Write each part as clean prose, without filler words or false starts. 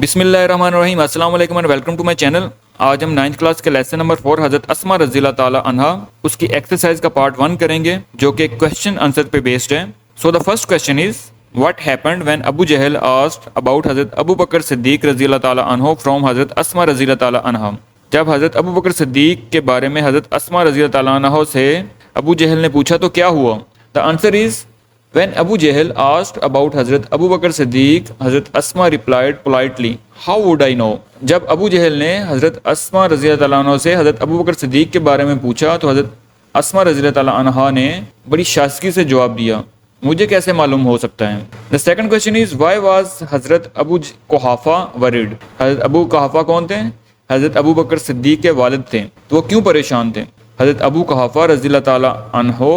بسم اللہ الرحمن الرحیم، السلام علیکم and welcome to my channel. آج ہم 9th کلاس کے لیسن نمبر 4 حضرت اسما رضی اللہ تعالیٰ عنہا اس کی ایکسرسائز کا پارٹ 1 کریں گے جو کہ کوشچن آنسر پہ بیسڈ ہے۔ So the first question is what happened when Abu Jahl asked about Hazrat Abu بکر صدیق رضی اللہ تعالیٰ عنہ فرام حضرت اسما رضی اللہ تعالیٰ عنہا۔ جب حضرت ابو بکر صدیق کے بارے میں حضرت اسما رضی اللہ تعالیٰ عنہ سے ابو جہل نے پوچھا تو کیا ہوا؟ دا answer is when Abu Jahl asked about حضرت ابو بکر صدیق حضرت اسما replied politely how would I know۔ جب ابو جہل نے حضرت اسما رضی اللہ تعالیٰ عنہ سے حضرت ابو بکر صدیق کے بارے میں پوچھا تو حضرت اسما رضی اللہ تعالیٰ عنہ نے بڑی شائستگی سے جواب دیا مجھے کیسے معلوم ہو سکتا ہے۔ The second question is why was حضرت ابو قحافہ worried۔ حضرت ابو قحافہ کون تھے؟ حضرت ابو بکر صدیق کے والد تھے، تو وہ کیوں پریشان تھے؟ حضرت ابو قحافہ رضی اللہ تعالیٰ عنہ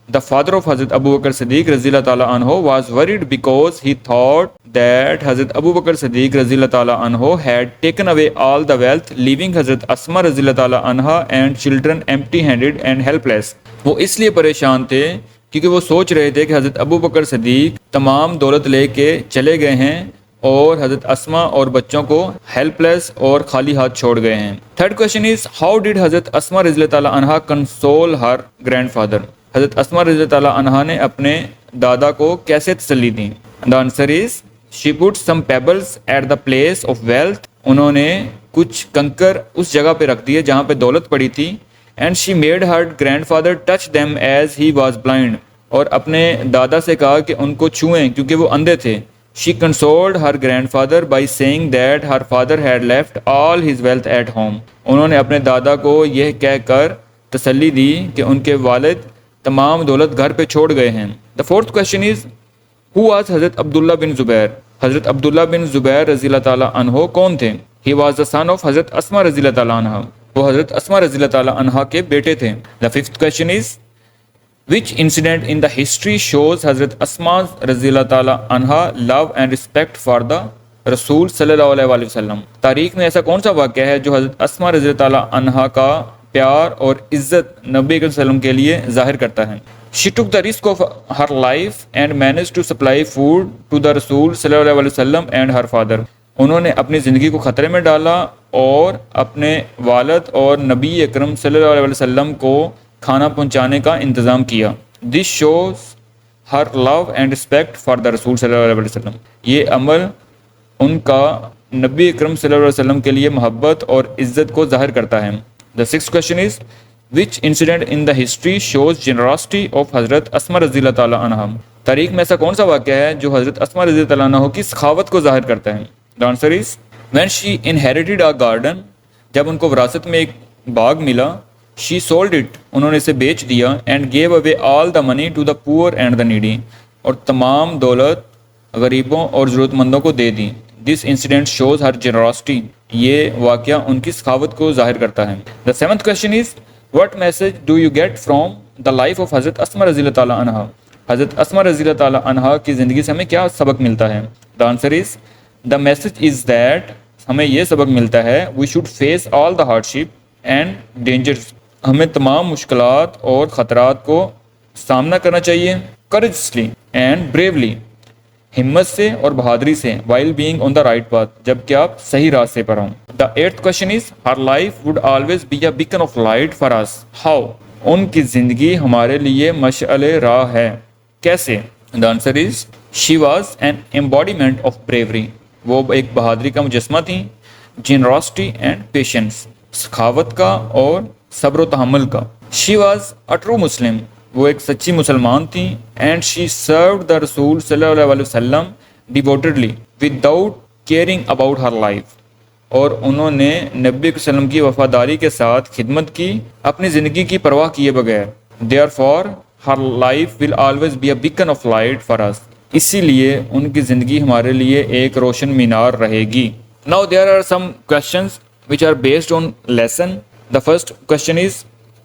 the father of حضرت ابو بکر صدیق رضی اللہ تعالیٰ عنہ was worried because he thought that حضرت ابو بکر صدیق رضی اللہ تعالیٰ عنہ had taken away all the wealth leaving حضرت اسما رضی اللہ تعالیٰ عنہ and children empty handed and helpless۔ وہ اس لیے پریشان تھے کیونکہ وہ سوچ رہے تھے کہ حضرت ابو بکر صدیق تمام دولت لے کے چلے گئے ہیں اور حضرت اسما اور بچوں کو ہیلپ لیس اور خالی ہاتھ چھوڑ گئے ہیں۔ Third question is how did حضرت اسما رضی اللہ تعالیٰ عنہ کنسول ہر گرینڈ فادر۔ حضرت اسما رضی اللہ تعالیٰ عنہ نے اپنے دادا کو کیسے تسلی دی؟ The answer is she put some pebbles at the place of wealth. انہوں نے کچھ کنکر اس جگہ پہ رکھ دیے جہاں پہ دولت پڑی تھی، and she made Hare grand father touch them as he was blind, اور اپنے دادا سے کہا کہ ان کو چھوئیں کیونکہ وہ اندھے تھے۔ She consoled her grandfather by seeing that her father had left all his wealth at home. انہوں نے اپنے دادا کو یہ کہہ کر تسلی دی کہ ان کے والد تمام دولت گھر پہ چھوڑ گئے ہیں۔ The fourth question is who was Hazrat Abdullah بن زبیر۔ حضرت عبداللہ بن زبیر رضی اللہ تعالیٰ عنہ کون تھے؟ He was the sun of حضرت اسما رضی اللہ تعالیٰ عنہ۔ وہ حضرت اسما رضی اللہ تعالیٰ عنہ کے بیٹے تھے۔ The fifth question is which incident in the history shows حضرت اسما رضی اللہ تعالیٰ عنہ love and respect for the رسول صلی اللہ علیہ وآلہ وسلم۔ تاریخ میں ایسا کون سا واقعہ ہے جو حضرت اسما رضی اللہ تعالیٰ عنہ کا پیار اور عزت نبی علیہ وسلم کے لیے ظاہر کرتا ہے؟ She took the risk of her life and managed to supply food to the رسول صلی اللہ علیہ وسلم and her father۔ انہوں نے اپنی زندگی کو خطرے میں ڈالا اور اپنے والد اور نبی اکرم صلی اللہ علیہ وسلم کو کھانا پہنچانے کا انتظام کیا۔ This shows her love and respect for the رسول صلی اللہ علیہ وسلم۔ یہ عمل ان کا نبی اکرم صلی اللہ علیہ وسلم کے لیے محبت اور عزت کو ظاہر کرتا ہے۔ The sixth question is which incident in the history shows generosity of حضرت اسما رضی اللہ تعالیٰ عنہ۔ تاریخ میں ایسا کون سا واقعہ ہے جو حضرت اسما رضی اللہ تعالیٰ عنہ کی سخاوت کو ظاہر کرتا ہے؟ The answer is when she inherited a garden۔ جب ان کو وراثت میں ایک باغ ملا، she sold it، انہوں نے اسے بیچ دیا، and gave away all the money to the poor and the needy، اور تمام دولت غریبوں اور ضرورت مندوں کو دے دی۔ This incident shows her generosity۔ یہ واقعہ ان کی سخاوت کو ظاہر کرتا ہے۔ The seventh question is what message do you get from the life of حضرت اسما رضی اللہ تعالیٰ عنہ۔ حضرت اسما رضی اللہ تعالیٰ عنہ کی زندگی سے ہمیں کیا سبق ملتا ہے؟ The answer is the message is that ہمیں یہ سبق ملتا ہے we should face all the hardship and dangers۔ ہمیں تمام مشکلات اور خطرات کو سامنا کرنا چاہیے courageously and bravely، ہمت سے اور بہادری سے، while being on the right path، جبکہ آپ صحیح راستے پر ہوں۔ The eighth question is her life would always be a beacon of light for us۔ How؟ ان کی زندگی ہمارے لیے مشعل راہ ہے، کیسے؟ The answer is she was an embodiment of bravery۔ وہ ایک بہادری کا مجسمہ تھی، generosity and patience، سخاوت کا اور صبر و تحمل کا۔ She was a true Muslim، وہ ایک سچی مسلمان تھیں، اینڈ شی سروڈ دا رسول صلی اللہ علیہ وسلم devotedly without caring about her life, اور انہوں نے نبی علیہ وسلم کی وفاداری کے ساتھ خدمت کی اپنی زندگی کی پرواہ کیے بغیر۔ Therefore her life will always be a beacon of light for us, اسی لیے ان کی زندگی ہمارے لیے ایک روشن مینار رہے گی۔ Now there are some questions which are based on lesson۔ The first question is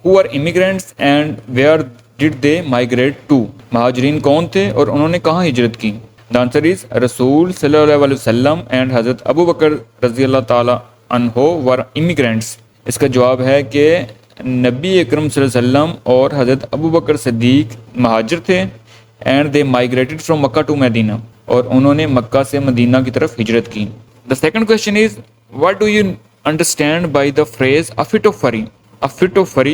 who are immigrants and where did they migrate to؟ مہاجرین کون تھے اور انہوں نے کہاں ہجرت کی؟ The answer is رسول صلی اللہ علیہ وسلم and حضرت ابو بکر رضی اللہ تعالیٰ عنہ were immigrants۔ اس کا جواب ہے کہ نبی اکرم صلی اللہ علیہ وسلم اور حضرت ابو بکر صدیق مہاجر تھے and they migrated from Mecca to مدینہ، اور انہوں نے مکہ سے مدینہ کی طرف ہجرت کی۔ The second question is, what do you understand by the phrase a fit of fury? A fit of fury,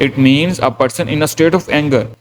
It means a person in a state of anger.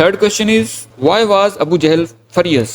Third question is, why was Abu Jahl furious?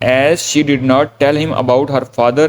as she did not tell him about her father